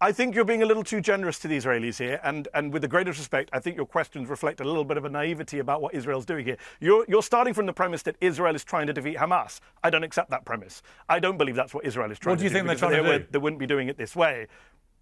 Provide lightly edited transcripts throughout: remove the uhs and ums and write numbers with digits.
I think you're being a little too generous to the Israelis here, and with the greatest respect, I think your questions reflect a little bit of a naivety about what Israel's doing here. You're starting from the premise that Israel is trying to defeat Hamas. I don't accept that premise. I don't believe that's what Israel is trying to do. What do you think they're trying to do? They wouldn't be doing it this way.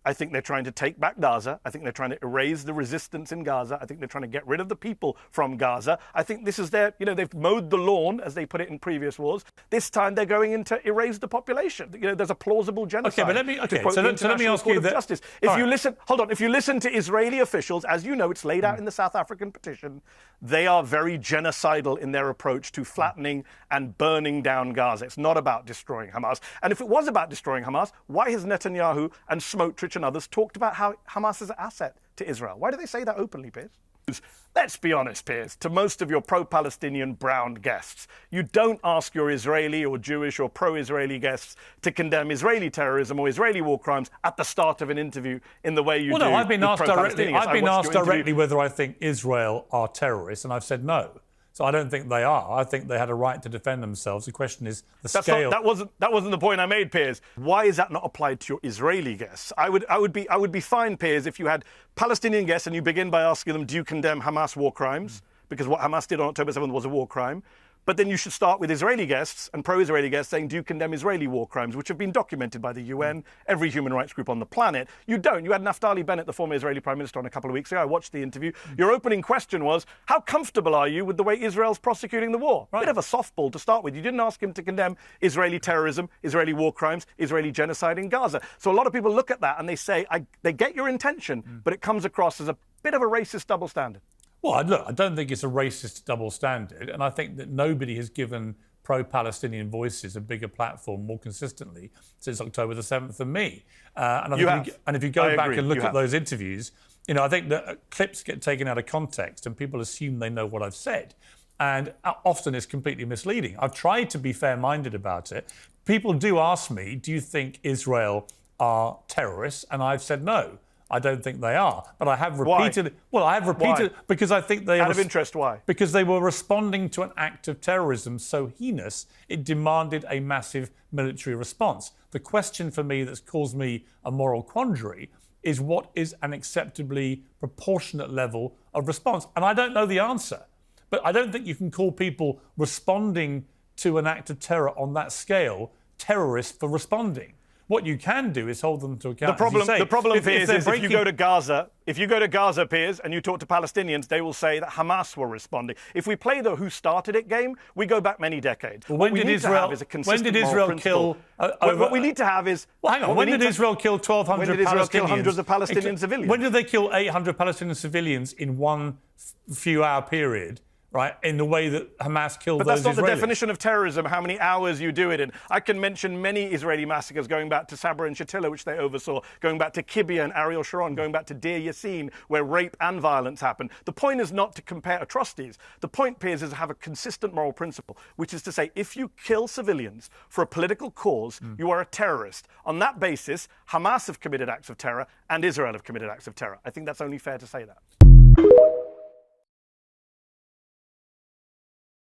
I think they're trying to take back Gaza. I think they're trying to erase the resistance in Gaza. I think they're trying to get rid of the people from Gaza. I think this is they've mowed the lawn, as they put it in previous wars. This time they're going in to erase the population. There's a plausible genocide. Okay, but let me ask you that. Justice. If you listen to Israeli officials, as you know, it's laid out in the South African petition, they are very genocidal in their approach to flattening and burning down Gaza. It's not about destroying Hamas. And if it was about destroying Hamas, why has Netanyahu and Smotrich and others talked about how Hamas is an asset to Israel? Why do they say that openly, Piers? Let's be honest, Piers, to most of your pro-Palestinian brown guests, you don't ask your Israeli or Jewish or pro-Israeli guests to condemn Israeli terrorism or Israeli war crimes at the start of an interview in the way you do. Well, no, I've been asked directly whether I think Israel are terrorists, and I've said no. So I don't think they are. I think they had a right to defend themselves. The question is the scale. That wasn't the point I made, Piers. Why is that not applied to your Israeli guests? I would be fine, Piers, if you had Palestinian guests and you begin by asking them, do you condemn Hamas war crimes? Because what Hamas did on October 7th was a war crime. But then you should start with Israeli guests and pro-Israeli guests saying, do you condemn Israeli war crimes, which have been documented by the UN, every human rights group on the planet? You don't. You had Naftali Bennett, the former Israeli Prime Minister, on a couple of weeks ago. I watched the interview. Your opening question was, how comfortable are you with the way Israel's prosecuting the war? Right. Bit of a softball to start with. You didn't ask him to condemn Israeli terrorism, Israeli war crimes, Israeli genocide in Gaza. So a lot of people look at that and they say, they get your intention, but it comes across as a bit of a racist double standard. Well, look, I don't think it's a racist double standard, and I think that nobody has given pro-Palestinian voices a bigger platform more consistently since October the 7th than me. And if you go back and look at those interviews, I think that clips get taken out of context and people assume they know what I've said. And often it's completely misleading. I've tried to be fair-minded about it. People do ask me, do you think Israel are terrorists? And I've said no. I don't think they are, but I have repeated. Why? Well, I have repeated because I think they. Out of interest, why? Because they were responding to an act of terrorism so heinous it demanded a massive military response. The question for me that's caused me a moral quandary is what is an acceptably proportionate level of response, and I don't know the answer. But I don't think you can call people responding to an act of terror on that scale terrorists for responding. What you can do is hold them to account. The problem, Piers, is if you go to Gaza, Piers, and you talk to Palestinians, they will say that Hamas were responding. If we play the who started it game, we go back many decades. Well, when did Israel kill? What we need to have is. Well, hang on. When did Israel kill 1,200 Palestinians? When did Israel kill hundreds of Palestinian civilians? When did they kill 800 Palestinian civilians in one few-hour period? Right, in the way that Hamas killed those Israelis. But that's not the definition of terrorism, how many hours you do it in. I can mention many Israeli massacres going back to Sabra and Shatila, which they oversaw, going back to Kibbutz and Ariel Sharon, going back to Deir Yassin, where rape and violence happened. The point is not to compare atrocities. The point, Piers, is to have a consistent moral principle, which is to say, if you kill civilians for a political cause, you are a terrorist. On that basis, Hamas have committed acts of terror and Israel have committed acts of terror. I think that's only fair to say that.